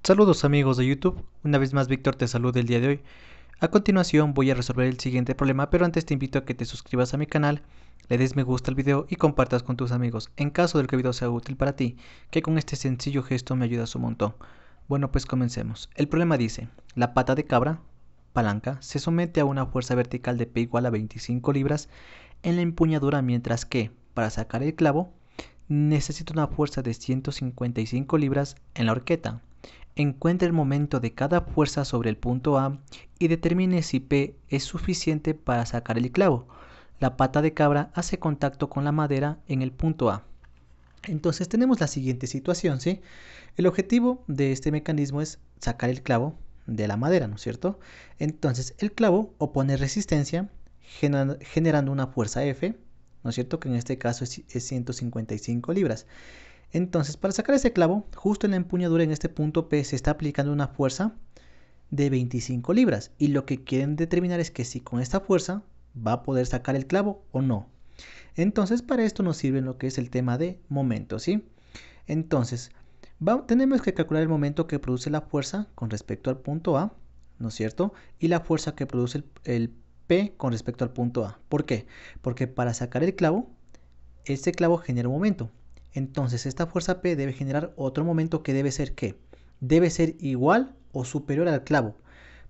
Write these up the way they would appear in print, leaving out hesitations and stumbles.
Saludos amigos de YouTube, una vez más Víctor te saluda el día de hoy. A continuación voy a resolver el siguiente problema, pero antes te invito a que te suscribas a mi canal, le des me gusta al video y compartas con tus amigos, en caso de que el video sea útil para ti, que con este sencillo gesto me ayudas un montón. Bueno, pues comencemos. El problema dice, la pata de cabra, palanca, se somete a una fuerza vertical de P igual a 25 libras en la empuñadura, mientras que, para sacar el clavo, necesita una fuerza de 155 libras en la horqueta. Encuentre el momento de cada fuerza sobre el punto A y determine si P es suficiente para sacar el clavo. La pata de cabra hace contacto con la madera en el punto A. Entonces tenemos la siguiente situación, ¿sí? El objetivo de este mecanismo es sacar el clavo de la madera, ¿no es cierto? Entonces el clavo opone resistencia generando una fuerza F, ¿no es cierto? Que en este caso es 155 libras. Entonces, para sacar ese clavo, justo en la empuñadura en este punto P se está aplicando una fuerza de 25 libras. Y lo que quieren determinar es que si con esta fuerza va a poder sacar el clavo o no. Entonces, para esto nos sirve lo que es el tema de momento, ¿sí? Entonces, tenemos que calcular el momento que produce la fuerza con respecto al punto A, ¿no es cierto? Y la fuerza que produce el P con respecto al punto A. ¿Por qué? Porque para sacar el clavo, este clavo genera un momento. Entonces esta fuerza P debe generar otro momento que debe ser ¿qué? Debe ser igual o superior al clavo.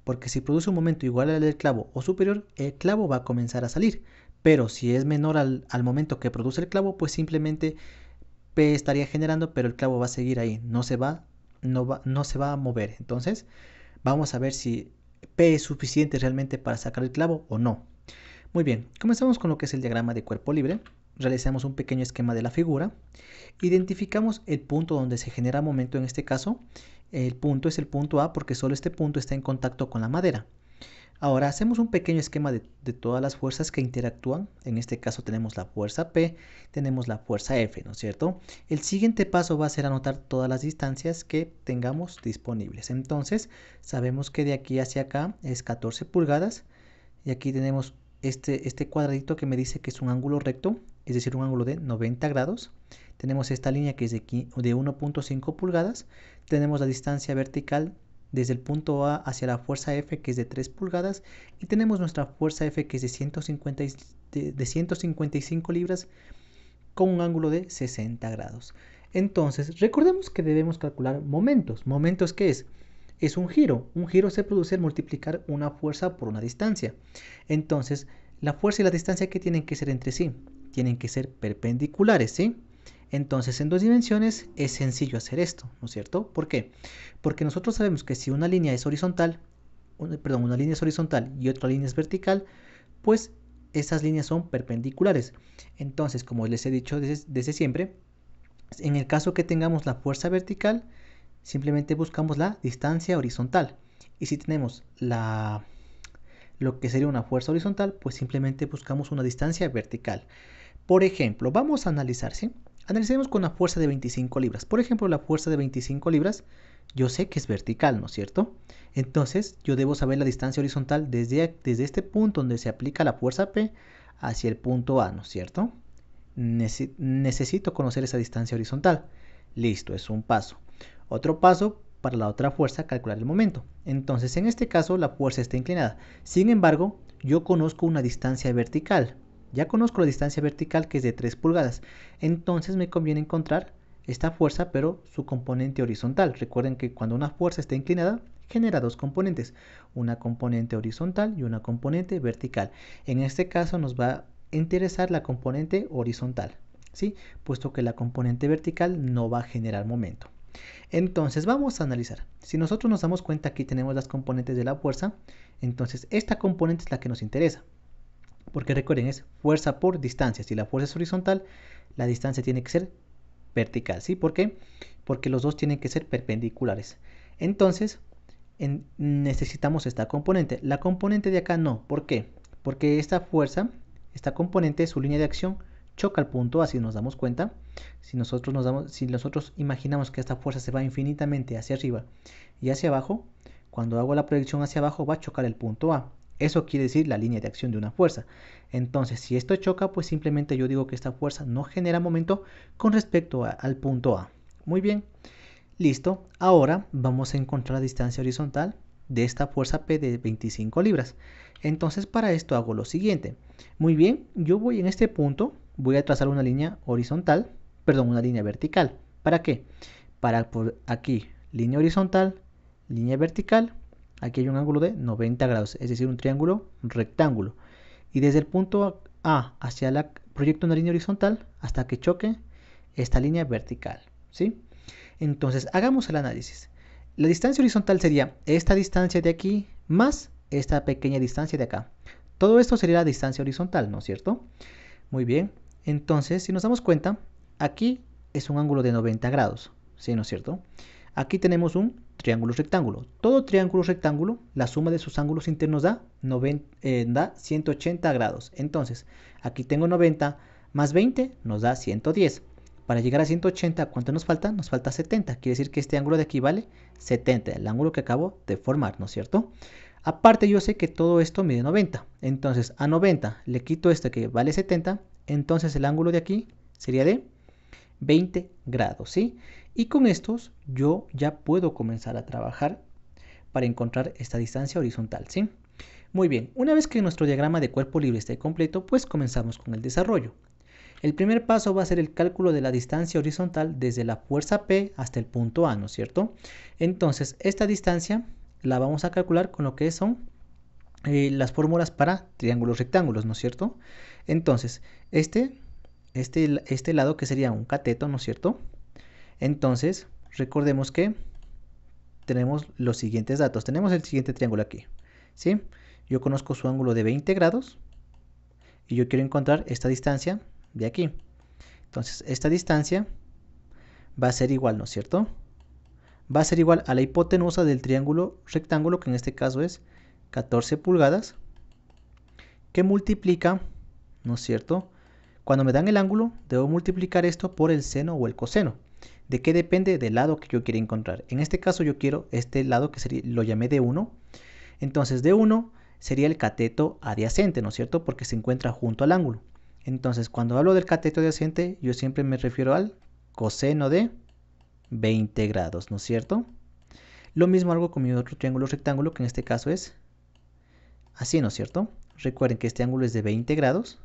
Porque si produce un momento igual al del clavo o superior, el clavo va a comenzar a salir. Pero si es menor al momento que produce el clavo, pues simplemente P estaría generando, pero el clavo va a seguir ahí. No se va a mover. Entonces vamos a ver si P es suficiente realmente para sacar el clavo o no. Muy bien, comenzamos con lo que es el diagrama de cuerpo libre. Realizamos un pequeño esquema de la figura. Identificamos el punto donde se genera momento, en este caso. El punto es el punto A porque solo este punto está en contacto con la madera. Ahora hacemos un pequeño esquema de todas las fuerzas que interactúan. En este caso tenemos la fuerza P, tenemos la fuerza F, ¿no es cierto? El siguiente paso va a ser anotar todas las distancias que tengamos disponibles. Entonces sabemos que de aquí hacia acá es 14 pulgadas y aquí tenemos este cuadradito que me dice que es un ángulo recto, es decir, un ángulo de 90 grados. Tenemos esta línea que es de 1.5 pulgadas. Tenemos la distancia vertical desde el punto A hacia la fuerza F, que es de 3 pulgadas. Y tenemos nuestra fuerza F, que es de 155 libras, con un ángulo de 60 grados. Entonces, recordemos que debemos calcular momentos. ¿Momentos qué es? Es un giro. Un giro se produce al multiplicar una fuerza por una distancia. Entonces, la fuerza y la distancia que tienen que ser entre sí, tienen que ser perpendiculares, ¿sí? Entonces, en dos dimensiones es sencillo hacer esto, ¿no es cierto? ¿Por qué? Porque nosotros sabemos que si una línea es horizontal, una línea es horizontal y otra línea es vertical, pues esas líneas son perpendiculares. Entonces, como les he dicho desde siempre, en el caso que tengamos la fuerza vertical, simplemente buscamos la distancia horizontal. Y si tenemos lo que sería una fuerza horizontal, pues simplemente buscamos una distancia vertical. Por ejemplo, vamos a analizar, ¿sí? Analicemos con una fuerza de 25 libras. Por ejemplo, la fuerza de 25 libras, yo sé que es vertical, ¿no es cierto? Entonces, yo debo saber la distancia horizontal desde este punto donde se aplica la fuerza P hacia el punto A, ¿no es cierto? Necesito conocer esa distancia horizontal. Listo, es un paso. Otro paso para la otra fuerza, calcular el momento. Entonces, en este caso, la fuerza está inclinada. Sin embargo, yo conozco una distancia vertical. Ya conozco la distancia vertical, que es de 3 pulgadas. Entonces me conviene encontrar esta fuerza, pero su componente horizontal. Recuerden que cuando una fuerza está inclinada, genera dos componentes. Una componente horizontal y una componente vertical. En este caso nos va a interesar la componente horizontal, ¿sí? Puesto que la componente vertical no va a generar momento. Entonces vamos a analizar. Si nosotros nos damos cuenta, aquí tenemos las componentes de la fuerza. Entonces esta componente es la que nos interesa. Porque recuerden, es fuerza por distancia. Si la fuerza es horizontal, la distancia tiene que ser vertical, ¿sí? ¿Por qué? Porque los dos tienen que ser perpendiculares. Entonces, necesitamos esta componente. La componente de acá no. ¿Por qué? Porque esta fuerza, esta componente, su línea de acción, choca al punto A, si nos damos cuenta. Si nosotros imaginamos que esta fuerza se va infinitamente hacia arriba y hacia abajo, cuando hago la proyección hacia abajo va a chocar el punto A. Eso quiere decir la línea de acción de una fuerza. Entonces, si esto choca, pues simplemente yo digo que esta fuerza no genera momento con respecto al punto A. Muy bien. Listo, ahora vamos a encontrar la distancia horizontal de esta fuerza P de 25 libras. Entonces para esto hago lo siguiente. Muy bien, yo voy en este punto, voy a trazar una línea horizontal, perdón, una línea vertical. ¿Para qué? Para por aquí, línea horizontal, línea vertical, aquí hay un ángulo de 90 grados, es decir, un triángulo rectángulo. Y desde el punto A hacia la proyecto una línea horizontal hasta que choque esta línea vertical, ¿sí? Entonces, hagamos el análisis. La distancia horizontal sería esta distancia de aquí más esta pequeña distancia de acá. Todo esto sería la distancia horizontal, ¿no es cierto? Muy bien. Entonces, si nos damos cuenta, aquí es un ángulo de 90 grados, ¿sí, no es cierto? Aquí tenemos un triángulo rectángulo. Todo triángulo rectángulo, la suma de sus ángulos internos da 180 grados. Entonces, aquí tengo 90 más 20 nos da 110. Para llegar a 180, ¿cuánto nos falta? Nos falta 70. Quiere decir que este ángulo de aquí vale 70, el ángulo que acabo de formar, ¿no es cierto? Aparte, yo sé que todo esto mide 90. Entonces, a 90 le quito este que vale 70. Entonces, el ángulo de aquí sería de 20 grados, ¿sí? Y con estos yo ya puedo comenzar a trabajar para encontrar esta distancia horizontal, ¿sí? Muy bien, una vez que nuestro diagrama de cuerpo libre esté completo, pues comenzamos con el desarrollo. El primer paso va a ser el cálculo de la distancia horizontal desde la fuerza P hasta el punto A, ¿no es cierto? Entonces, esta distancia la vamos a calcular con lo que son las fórmulas para triángulos rectángulos, ¿no es cierto? Entonces, este lado que sería un cateto, ¿no es cierto? Entonces, recordemos que tenemos los siguientes datos. Tenemos el siguiente triángulo aquí, ¿sí? Yo conozco su ángulo de 20 grados y yo quiero encontrar esta distancia de aquí. Entonces, esta distancia va a ser igual, ¿no es cierto? Va a ser igual a la hipotenusa del triángulo rectángulo, que en este caso es 14 pulgadas, que multiplica, ¿no es cierto? Cuando me dan el ángulo, debo multiplicar esto por el seno o el coseno. ¿De qué depende? Del lado que yo quiera encontrar. En este caso yo quiero este lado que sería, lo llamé D1. Entonces D1 sería el cateto adyacente, ¿no es cierto? Porque se encuentra junto al ángulo. Entonces cuando hablo del cateto adyacente, yo siempre me refiero al coseno de 20 grados, ¿no es cierto? Lo mismo hago con mi otro triángulo rectángulo, que en este caso es así, ¿no es cierto? Recuerden que este ángulo es de 20 grados.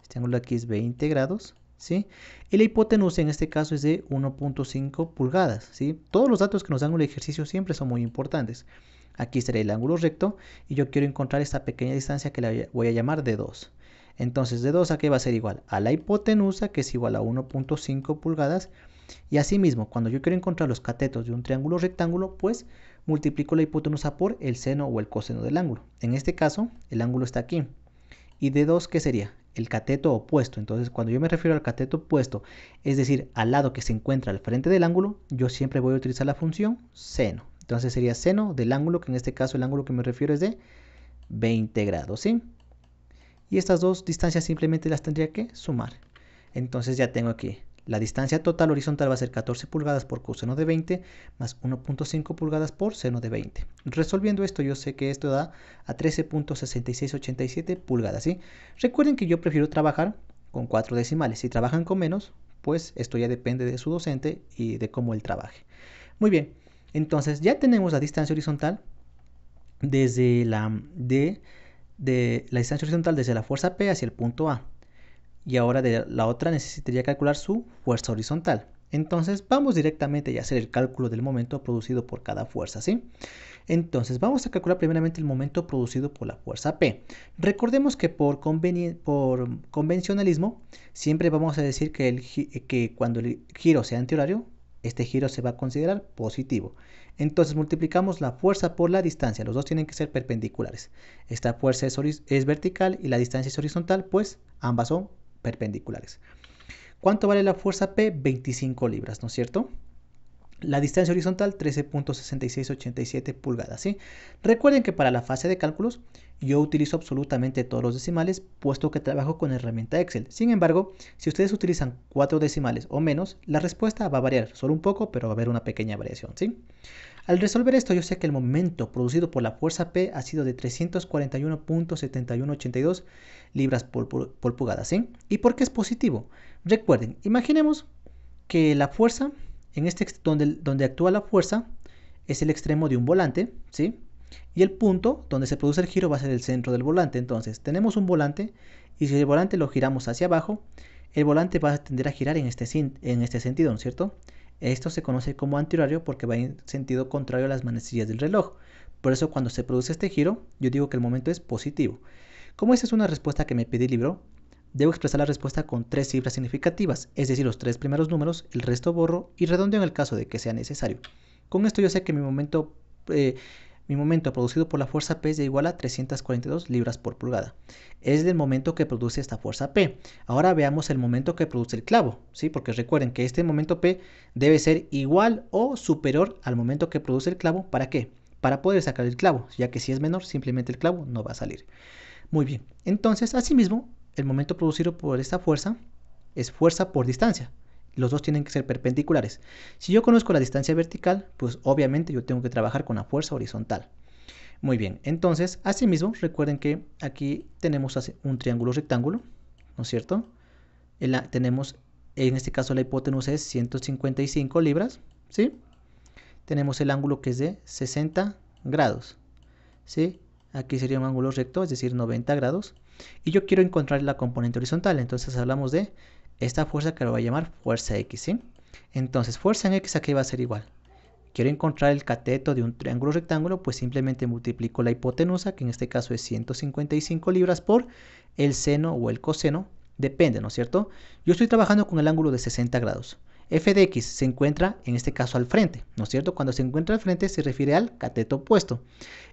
Este ángulo de aquí es 20 grados, ¿sí? Y la hipotenusa en este caso es de 1.5 pulgadas, ¿sí? Todos los datos que nos dan en el ejercicio siempre son muy importantes. Aquí será el ángulo recto y yo quiero encontrar esta pequeña distancia que la voy a llamar de 2. Entonces, de 2 a qué va a ser igual? A la hipotenusa, que es igual a 1.5 pulgadas. Y asimismo, cuando yo quiero encontrar los catetos de un triángulo rectángulo, pues multiplico la hipotenusa por el seno o el coseno del ángulo. En este caso, el ángulo está aquí. ¿Y de 2 qué sería? El cateto opuesto. Entonces, cuando yo me refiero al cateto opuesto, es decir, al lado que se encuentra al frente del ángulo, yo siempre voy a utilizar la función seno. Entonces sería seno del ángulo, que en este caso el ángulo que me refiero es de 20 grados, ¿sí? Y estas dos distancias simplemente las tendría que sumar. Entonces ya tengo aquí la distancia total horizontal va a ser 14 pulgadas por coseno de 20 más 1.5 pulgadas por seno de 20. Resolviendo esto, yo sé que esto da a 13.6687 pulgadas, ¿sí? Recuerden que yo prefiero trabajar con 4 decimales. Si trabajan con menos, pues esto ya depende de su docente y de cómo él trabaje. Muy bien, entonces ya tenemos la distancia horizontal desde la distancia horizontal desde la fuerza P hacia el punto A. Y ahora de la otra necesitaría calcular su fuerza horizontal. Entonces vamos directamente a hacer el cálculo del momento producido por cada fuerza, ¿sí? Entonces vamos a calcular primeramente el momento producido por la fuerza P. Recordemos que por convencionalismo siempre vamos a decir que cuando el giro sea antihorario, este giro se va a considerar positivo. Entonces multiplicamos la fuerza por la distancia. Los dos tienen que ser perpendiculares. Esta fuerza es vertical y la distancia es horizontal, pues ambas son perpendiculares. ¿Cuánto vale la fuerza P? 25 libras, ¿no es cierto? La distancia horizontal 13.6687 pulgadas, ¿sí? Recuerden que para la fase de cálculos yo utilizo absolutamente todos los decimales, puesto que trabajo con herramienta Excel. Sin embargo, si ustedes utilizan 4 decimales o menos, la respuesta va a variar solo un poco, pero va a haber una pequeña variación, ¿sí? Al resolver esto, yo sé que el momento producido por la fuerza P ha sido de 341.7182 libras por pulgada, ¿sí? ¿Y por qué es positivo? Recuerden, imaginemos que la fuerza donde actúa la fuerza es el extremo de un volante, ¿sí? Y el punto donde se produce el giro va a ser el centro del volante. Entonces tenemos un volante y si el volante lo giramos hacia abajo, el volante va a tender a girar en este sentido, ¿no es cierto? Esto se conoce como antihorario porque va en sentido contrario a las manecillas del reloj. Por eso cuando se produce este giro, yo digo que el momento es positivo. Como esta es una respuesta que me pide el libro, debo expresar la respuesta con 3 cifras significativas, es decir, los 3 primeros números, el resto borro y redondeo en el caso de que sea necesario. Con esto yo sé que mi momento producido por la fuerza P es igual a 342 libras por pulgada. Es el momento que produce esta fuerza P. Ahora veamos el momento que produce el clavo, ¿sí? Porque recuerden que este momento P debe ser igual o superior al momento que produce el clavo. ¿Para qué? Para poder sacar el clavo, ya que si es menor, simplemente el clavo no va a salir. Muy bien, entonces, asimismo, el momento producido por esta fuerza es fuerza por distancia. Los dos tienen que ser perpendiculares. Si yo conozco la distancia vertical, pues obviamente yo tengo que trabajar con la fuerza horizontal. Muy bien, entonces, asimismo, recuerden que aquí tenemos un triángulo rectángulo, ¿no es cierto? Tenemos, en este caso, la hipotenusa es 155 libras, ¿sí? Tenemos el ángulo que es de 60 grados, ¿sí? Aquí sería un ángulo recto, es decir, 90 grados. Y yo quiero encontrar la componente horizontal, entonces hablamos de esta fuerza que lo voy a llamar fuerza X, ¿sí? Entonces, fuerza en X aquí va a ser igual. Quiero encontrar el cateto de un triángulo rectángulo, pues simplemente multiplico la hipotenusa, que en este caso es 155 libras, por el seno o el coseno, depende, ¿no es cierto? Yo estoy trabajando con el ángulo de 60 grados. F de X se encuentra, en este caso, al frente, ¿no es cierto? Cuando se encuentra al frente se refiere al cateto opuesto.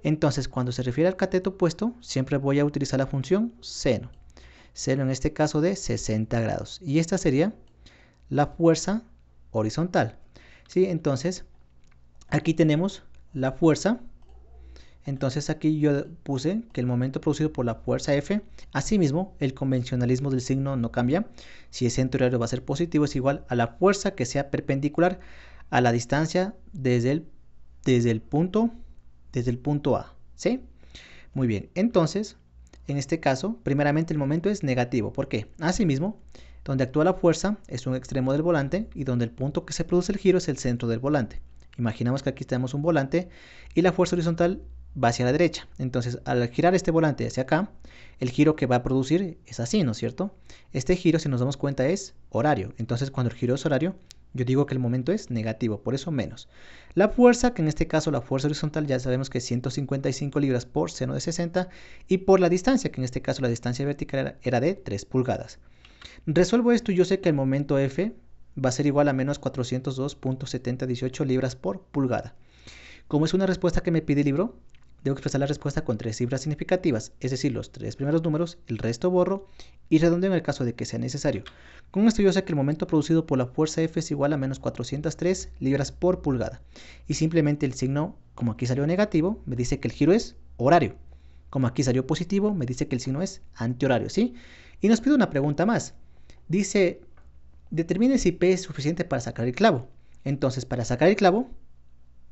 Entonces, cuando se refiere al cateto opuesto, siempre voy a utilizar la función seno. Seno en este caso de 60 grados. Y esta sería la fuerza horizontal, ¿sí? Entonces, aquí tenemos la fuerza. Entonces aquí yo puse que el momento producido por la fuerza F, asimismo el convencionalismo del signo no cambia. Si es antihorario va a ser positivo, es igual a la fuerza que sea perpendicular a la distancia desde el punto A, ¿sí? Muy bien, entonces en este caso primeramente el momento es negativo. ¿Por qué? Asimismo, donde actúa la fuerza es un extremo del volante y donde el punto que se produce el giro es el centro del volante. Imaginamos que aquí tenemos un volante y la fuerza horizontal va hacia la derecha. Entonces, al girar este volante hacia acá, el giro que va a producir es así, ¿no es cierto? Este giro, si nos damos cuenta, es horario. Entonces, cuando el giro es horario, yo digo que el momento es negativo, por eso menos. La fuerza, que en este caso la fuerza horizontal, ya sabemos que es 155 libras por seno de 60, y por la distancia, que en este caso la distancia vertical era de 3 pulgadas. Resuelvo esto y yo sé que el momento F va a ser igual a menos 402.7018 libras por pulgada. Como es una respuesta que me pide el libro, debo expresar la respuesta con 3 cifras significativas, es decir, los 3 primeros números, el resto borro y redondeo en el caso de que sea necesario. Con esto yo sé que el momento producido por la fuerza F es igual a menos 403 libras por pulgada. Y simplemente el signo, como aquí salió negativo, me dice que el giro es horario. Como aquí salió positivo, me dice que el signo es antihorario, ¿sí? Y nos pide una pregunta más. Dice, determine si P es suficiente para sacar el clavo. Entonces, para sacar el clavo,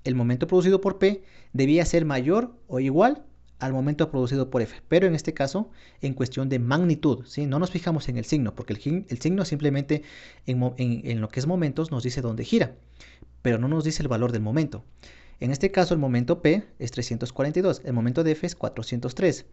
el momento producido por P debía ser mayor o igual al momento producido por F, pero en este caso en cuestión de magnitud, ¿sí? No nos fijamos en el signo, porque el signo simplemente en lo que es momentos nos dice dónde gira, pero no nos dice el valor del momento. En este caso el momento P es 342, el momento de F es 403.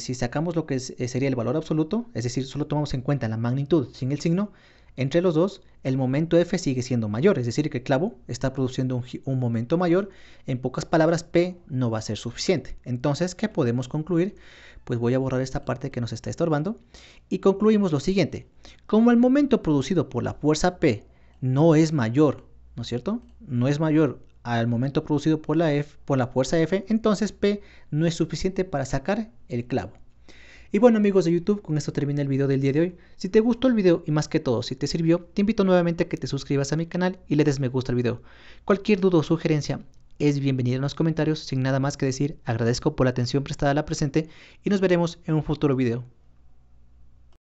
Si sacamos lo que sería el valor absoluto, es decir, solo tomamos en cuenta la magnitud sin el signo, entre los dos, el momento F sigue siendo mayor, es decir, que el clavo está produciendo un momento mayor. En pocas palabras, P no va a ser suficiente. Entonces, ¿qué podemos concluir? Pues voy a borrar esta parte que nos está estorbando y concluimos lo siguiente. Como el momento producido por la fuerza P no es mayor, ¿no es cierto? No es mayor al momento producido por la fuerza F, entonces P no es suficiente para sacar el clavo. Y bueno, amigos de YouTube, con esto termina el video del día de hoy. Si te gustó el video y más que todo, si te sirvió, te invito nuevamente a que te suscribas a mi canal y le des me gusta al video. Cualquier duda o sugerencia es bienvenida en los comentarios. Sin nada más que decir, agradezco por la atención prestada a la presente y nos veremos en un futuro video.